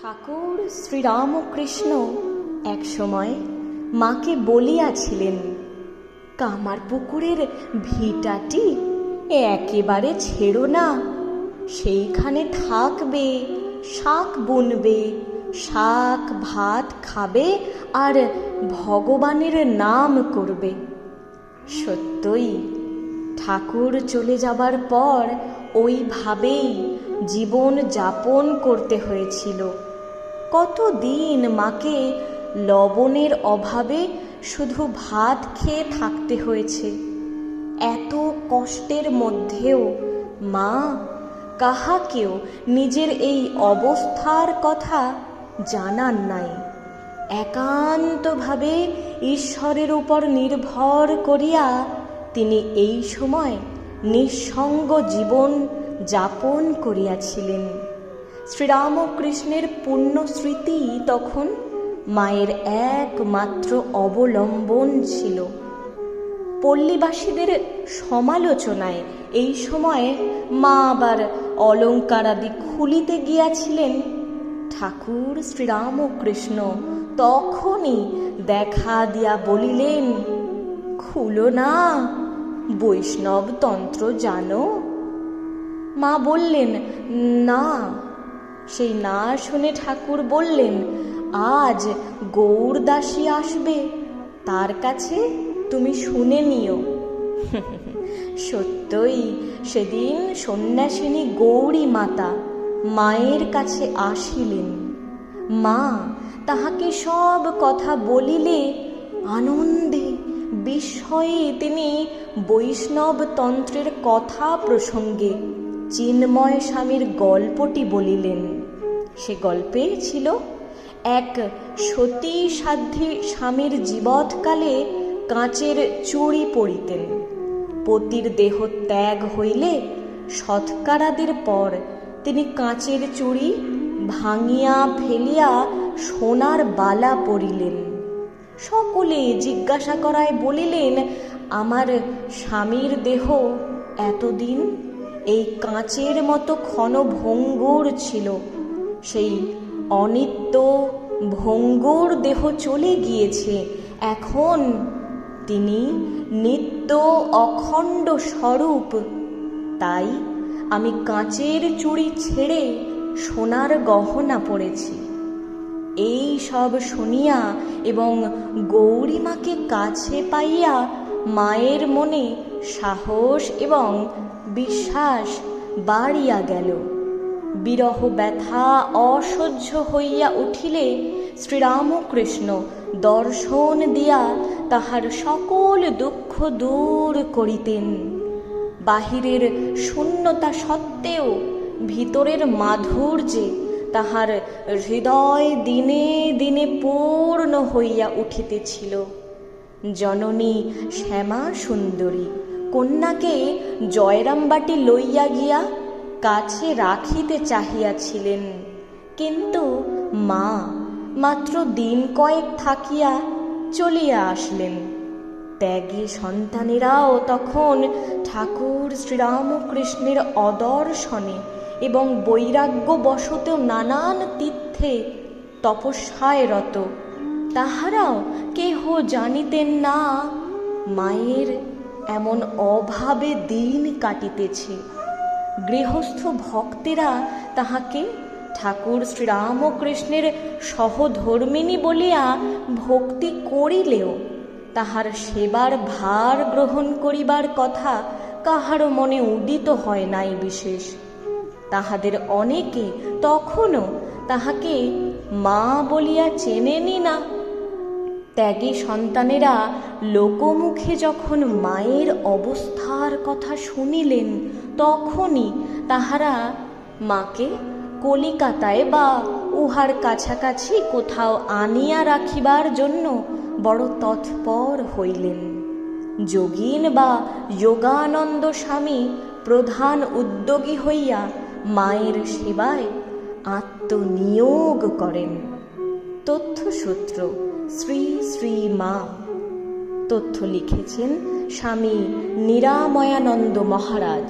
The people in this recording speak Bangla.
ঠাকুর শ্রীরামকৃষ্ণ এক সময় মাকে বলিয়াছিলেন, কামারপুকুরের ভিটাটি একেবারে ছেড়ো না, সেইখানে থাকবে, শাক বুনবে, শাক ভাত খাবে আর ভগবানের নাম করবে। সত্যই ঠাকুর চলে যাবার পর ওইভাবেই জীবন যাপন করতে হয়েছিল। কতদিন মাকে লবণের অভাবে শুধু ভাত খেয়ে থাকতে হয়েছে। এত কষ্টের মধ্যেও মা কাহাকেও নিজের এই অবস্থার কথা জানান নাই। একান্তভাবে ঈশ্বরের উপর নির্ভর করিয়া তিনি এই সময় নিঃসঙ্গ জীবন যাপন করিয়াছিলেন। শ্রীরামকৃষ্ণের পুণ্য স্মৃতি তখন মায়ের একমাত্র অবলম্বন ছিল। পল্লীবাসীদের সমালোচনায় এই সময়ে মা আবার অলঙ্কারাদি খুলিতে গিয়াছিলেন। ঠাকুর শ্রীরামকৃষ্ণ তখনই দেখা দিয়া বলিলেন, খুলো না, বৈষ্ণব তন্ত্র জানো? মা বললেন, না। সেই না শুনে ঠাকুর বললেন, আজ গৌরদাসী আসবে, তার কাছে তুমি শুনে নিও। সত্যই সেদিন সন্ন্যাসিনী গৌরী মাতা মায়ের কাছে আসিলেন। মা তাহাকে সব কথা বলিলে আনন্দে বিস্ময়ে তিনি বৈষ্ণব তন্ত্রের কথা প্রসঙ্গে চিন্ময় স্বামীর গল্পটি বলিলেন। সে গল্পে ছিল, এক সতী সাধ্বী স্বামীর জীবৎকালে কাঁচের চুড়ি পরিতেন। পতির দেহ ত্যাগ হইলে সৎকারাদির পর তিনি কাঁচের চুড়ি ভাঙিয়া ফেলিয়া সোনার বালা পরিলেন। সকলে জিজ্ঞাসা করায় বলিলেন, আমার স্বামীর দেহ এতদিন এই কাঁচের মতো ক্ষণভঙ্গুর ছিল, সেই অনিত্য ভঙ্গুর দেহ চলে গিয়েছে, এখন তিনি নিত্য অখণ্ড স্বরূপ। তাই আমি কাঁচের চুড়ি ছেড়ে সোনার গহনা পরেছি। এই সব শুনিয়া এবং গৌরীমাকে কাছে পাইয়া মায়ের মনে সাহস এবং বিশ্বাস বাড়িয়া গেল। বিরহ ব্যথা অসহ্য হইয়া উঠিলে শ্রীরামকৃষ্ণ দর্শন দিয়া তাহার সকল দুঃখ দূর করিতেন। বাহিরের শূন্যতা সত্ত্বেও ভিতরের মাধুর্যে তাহার হৃদয় দিনে দিনে পূর্ণ হইয়া উঠিতেছিল। জননী শ্যামা সুন্দরী কন্যাকে জয়রামবাটি লইয়া গিয়া কাছে রাখিতে চাহিয়াছিলেন, কিন্তু মা মাত্র দিন কয়েক থাকিয়া চলিয়া আসলেন। ত্যাগী সন্তানেরাও তখন ঠাকুর শ্রীরামকৃষ্ণের অদর্শনে এবং বৈরাগ্যবশত নানান তীর্থে তপস্যায় রত। তাহারাও কেহ জানিতেন না মায়ের এমন অভাবে দিন কাটিতেছে। গৃহস্থ ভক্তেরা তাহাকে ঠাকুর শ্রীরামকৃষ্ণের সহধর্মিণী বলিয়া ভক্তি করিলেও তাহার সেবার ভার গ্রহণ করিবার কথা কাহারও মনে উদিত হয় নাই বিশেষ। তাহাদের অনেকে তখনও তাহাকে মা বলিয়া চেনেনি না। ত্যাগী সন্তানেরা লোকমুখে যখন মায়ের অবস্থার কথা শুনিলেন, তখনই তাহারা মাকে কলিকাতায় বা উহার কাছাকাছি কোথাও আনিয়া রাখিবার জন্য বড় তৎপর হইলেন। যোগীন বা যোগানন্দ স্বামী প্রধান উদ্যোগী হইয়া মায়ের সেবায় আত্মনিয়োগ করেন। তথ্যসূত্র শ্রী শ্রী মা। তথ্য লিখেছেন স্বামী নিরাময়ানন্দ মহারাজ।